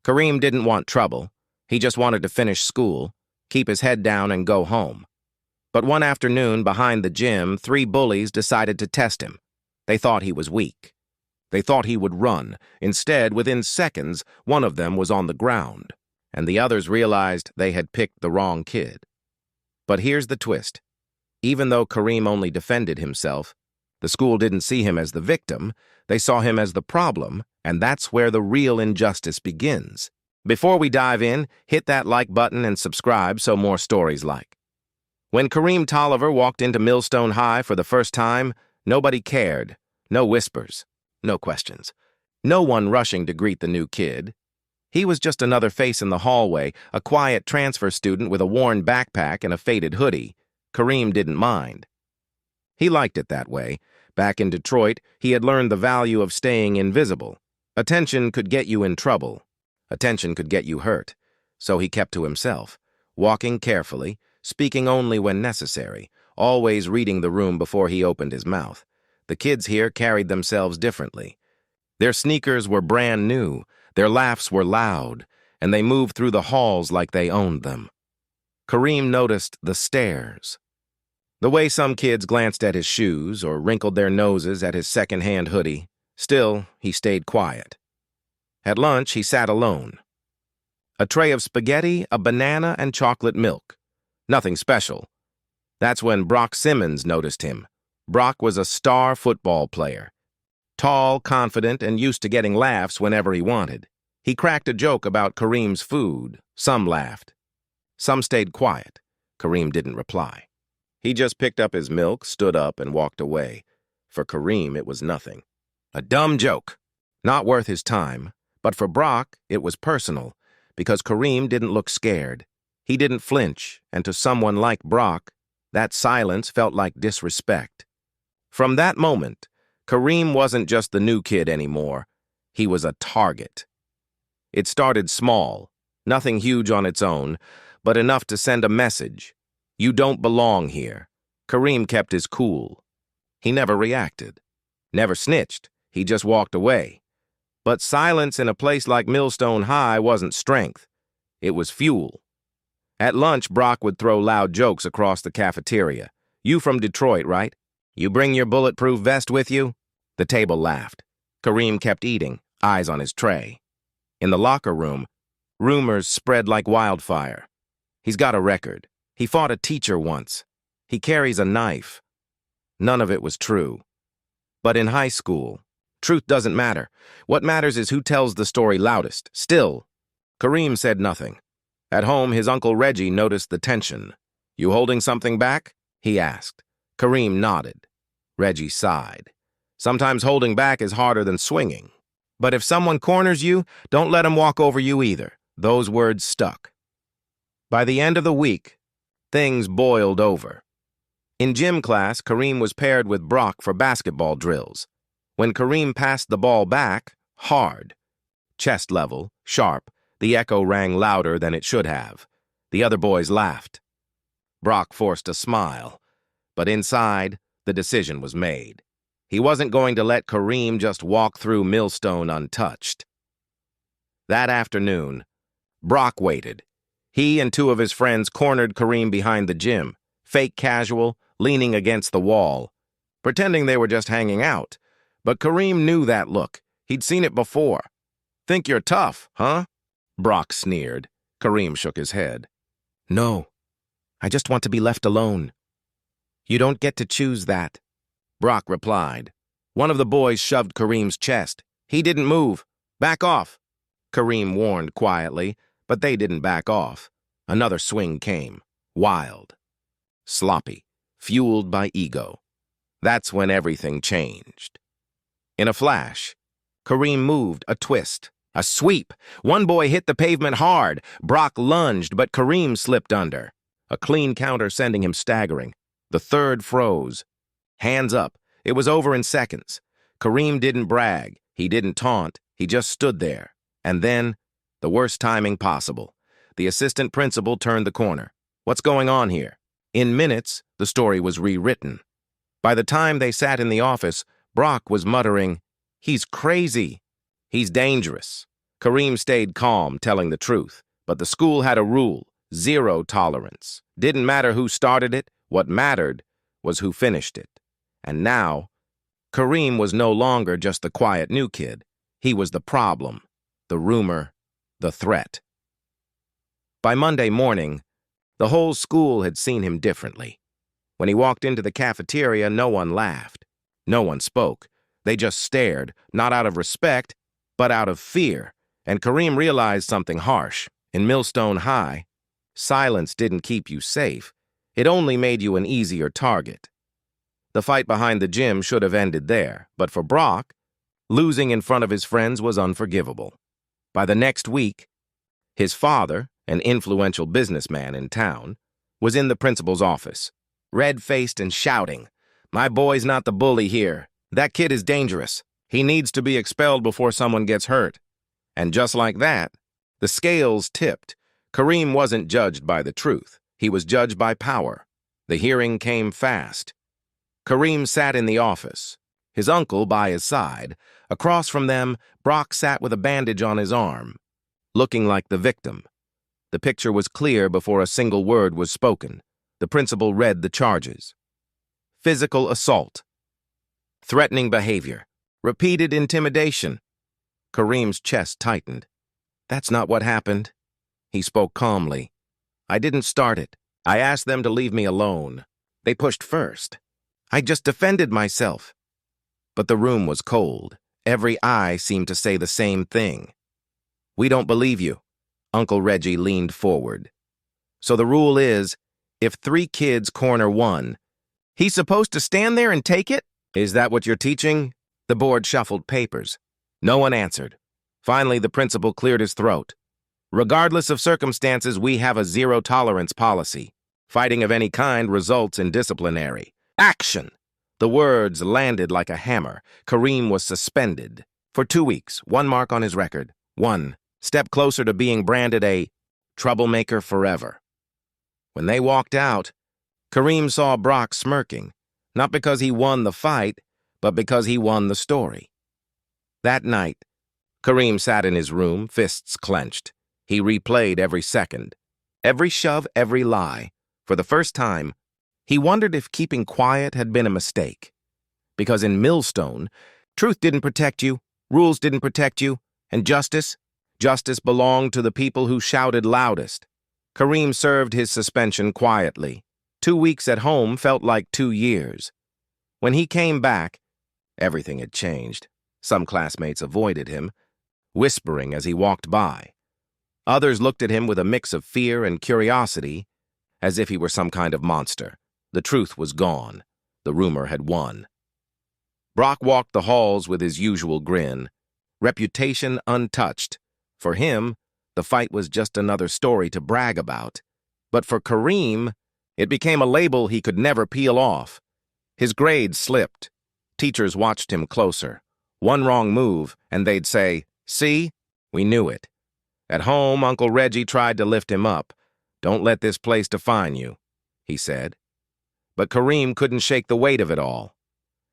Kareem didn't want trouble. He just wanted to finish school, keep his head down, and go home. But one afternoon, behind the gym, 3 bullies decided to test him. They thought he was weak. They thought he would run. Instead, within seconds, one of them was on the ground, and the others realized they had picked the wrong kid. But here's the twist. Even though Kareem only defended himself, the school didn't see him as the victim. They saw him as the problem, and that's where the real injustice begins. Before we dive in, hit that like button and subscribe so more stories like. When Kareem Tolliver walked into Millstone High for the first time, nobody cared. No whispers, no questions. No one rushing to greet the new kid. He was just another face in the hallway, a quiet transfer student with a worn backpack and a faded hoodie. Kareem didn't mind. He liked it that way. Back in Detroit, he had learned the value of staying invisible. Attention could get you in trouble. Attention could get you hurt. So he kept to himself, walking carefully, speaking only when necessary, always reading the room before he opened his mouth. The kids here carried themselves differently. Their sneakers were brand new, their laughs were loud, and they moved through the halls like they owned them. Kareem noticed the stares. The way some kids glanced at his shoes or wrinkled their noses at his second-hand hoodie. Still, he stayed quiet. At lunch, he sat alone. A tray of spaghetti, a banana, and chocolate milk. Nothing special. That's when Brock Simmons noticed him. Brock was a star football player. Tall, confident, and used to getting laughs whenever he wanted. He cracked a joke about Kareem's food. Some laughed. Some stayed quiet. Kareem didn't reply. He just picked up his milk, stood up, and walked away. For Kareem, it was nothing. A dumb joke. Not worth his time. But for Brock, it was personal, because Kareem didn't look scared. He didn't flinch, and to someone like Brock, that silence felt like disrespect. From that moment, Kareem wasn't just the new kid anymore. He was a target. It started small, nothing huge on its own, but enough to send a message. You don't belong here. Kareem kept his cool. He never reacted, never snitched. He just walked away. But silence in a place like Millstone High wasn't strength. It was fuel. At lunch, Brock would throw loud jokes across the cafeteria. You from Detroit, right? You bring your bulletproof vest with you? The table laughed. Kareem kept eating, eyes on his tray. In the locker room, rumors spread like wildfire. He's got a record. He fought a teacher once. He carries a knife. None of it was true. But in high school, truth doesn't matter. What matters is who tells the story loudest. Still, Kareem said nothing. At home, his Uncle Reggie noticed the tension. You holding something back? He asked. Kareem nodded. Reggie sighed. Sometimes holding back is harder than swinging. But if someone corners you, don't let them walk over you either. Those words stuck. By the end of the week, things boiled over. In gym class, Kareem was paired with Brock for basketball drills. When Kareem passed the ball back, hard, chest level, sharp, the echo rang louder than it should have. The other boys laughed. Brock forced a smile, but inside, the decision was made. He wasn't going to let Kareem just walk through Millstone untouched. That afternoon, Brock waited. He and 2 of his friends cornered Kareem behind the gym, fake casual, leaning against the wall, pretending they were just hanging out. But Kareem knew that look. He'd seen it before. Think you're tough, huh? Brock sneered. Kareem shook his head. No, I just want to be left alone. You don't get to choose that, Brock replied. One of the boys shoved Kareem's chest. He didn't move. Back off. Kareem warned quietly, but they didn't back off. Another swing came. Wild. Sloppy. Fueled by ego. That's when everything changed. In a flash, Kareem moved, a twist, a sweep. One boy hit the pavement hard. Brock lunged, but Kareem slipped under. A clean counter sending him staggering. The third froze. Hands up. It was over in seconds. Kareem didn't brag. He didn't taunt. He just stood there. And then, the worst timing possible. The assistant principal turned the corner. What's going on here? In minutes, the story was rewritten. By the time they sat in the office, Brock was muttering, "He's crazy. He's dangerous." Kareem stayed calm, telling the truth, but the school had a rule: zero tolerance. Didn't matter who started it, what mattered was who finished it. And now, Kareem was no longer just the quiet new kid. He was the problem, the rumor, the threat. By Monday morning, the whole school had seen him differently. When he walked into the cafeteria, no one laughed. No one spoke. They just stared, not out of respect, but out of fear. And Kareem realized something harsh. In Millstone High, silence didn't keep you safe. It only made you an easier target. The fight behind the gym should have ended there, but for Brock, losing in front of his friends was unforgivable. By the next week, his father, an influential businessman in town, was in the principal's office, red-faced and shouting, "My boy's not the bully here. That kid is dangerous. He needs to be expelled before someone gets hurt." And just like that, the scales tipped. Kareem wasn't judged by the truth. He was judged by power. The hearing came fast. Kareem sat in the office, his uncle by his side. Across from them, Brock sat with a bandage on his arm, looking like the victim. The picture was clear before a single word was spoken. The principal read the charges: physical assault, threatening behavior, repeated intimidation. Kareem's chest tightened. "That's not what happened." He spoke calmly. "I didn't start it. I asked them to leave me alone. They pushed first. I just defended myself." But the room was cold. Every eye seemed to say the same thing. "We don't believe you." Uncle Reggie leaned forward. "So the rule is, if 3 kids corner 1, he's supposed to stand there and take it? Is that what you're teaching?" The board shuffled papers. No one answered. Finally, the principal cleared his throat. "Regardless of circumstances, we have a zero-tolerance policy. Fighting of any kind results in disciplinary action." The words landed like a hammer. Kareem was suspended for 2 weeks, 1 mark on his record, 1 step closer to being branded a troublemaker forever. When they walked out, Kareem saw Brock smirking, not because he won the fight, but because he won the story. That night, Kareem sat in his room, fists clenched. He replayed every second, every shove, every lie. For the first time, he wondered if keeping quiet had been a mistake. Because in Millstone, truth didn't protect you, rules didn't protect you, and justice belonged to the people who shouted loudest. Kareem served his suspension quietly. 2 weeks at home felt like 2 years. When he came back, everything had changed. Some classmates avoided him, whispering as he walked by. Others looked at him with a mix of fear and curiosity, as if he were some kind of monster. The truth was gone. The rumor had won. Brock walked the halls with his usual grin, reputation untouched. For him, the fight was just another story to brag about. But for Kareem, it became a label he could never peel off. His grades slipped. Teachers watched him closer. One wrong move, and they'd say, "See, we knew it." At home, Uncle Reggie tried to lift him up. "Don't let this place define you," he said. But Kareem couldn't shake the weight of it all.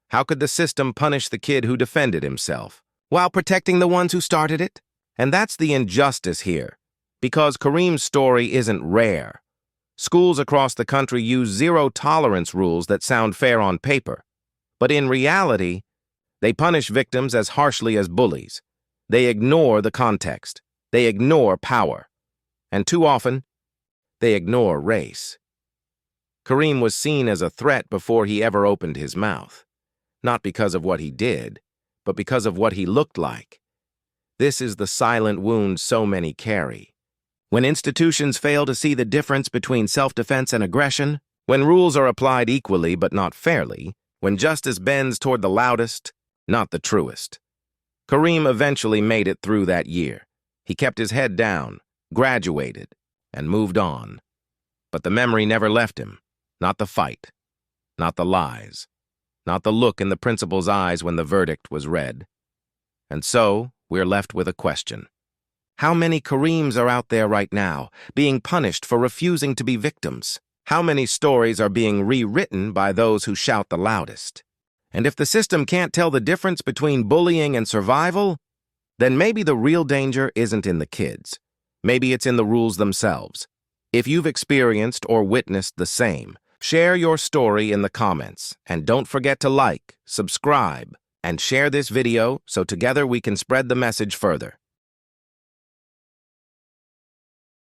How could the system punish the kid who defended himself, while protecting the ones who started it? And that's the injustice here, because Kareem's story isn't rare. Schools across the country use zero-tolerance rules that sound fair on paper. But in reality, they punish victims as harshly as bullies. They ignore the context. They ignore power. And too often, they ignore race. Kareem was seen as a threat before he ever opened his mouth. Not because of what he did, but because of what he looked like. This is the silent wound so many carry. When institutions fail to see the difference between self-defense and aggression, when rules are applied equally but not fairly, when justice bends toward the loudest, not the truest. Kareem eventually made it through that year. He kept his head down, graduated, and moved on. But the memory never left him. Not the fight, not the lies, not the look in the principal's eyes when the verdict was read. And so, we're left with a question. How many Kareems are out there right now, being punished for refusing to be victims? How many stories are being rewritten by those who shout the loudest? And if the system can't tell the difference between bullying and survival, then maybe the real danger isn't in the kids. Maybe it's in the rules themselves. If you've experienced or witnessed the same, share your story in the comments, and don't forget to like, subscribe, and share this video so together we can spread the message further.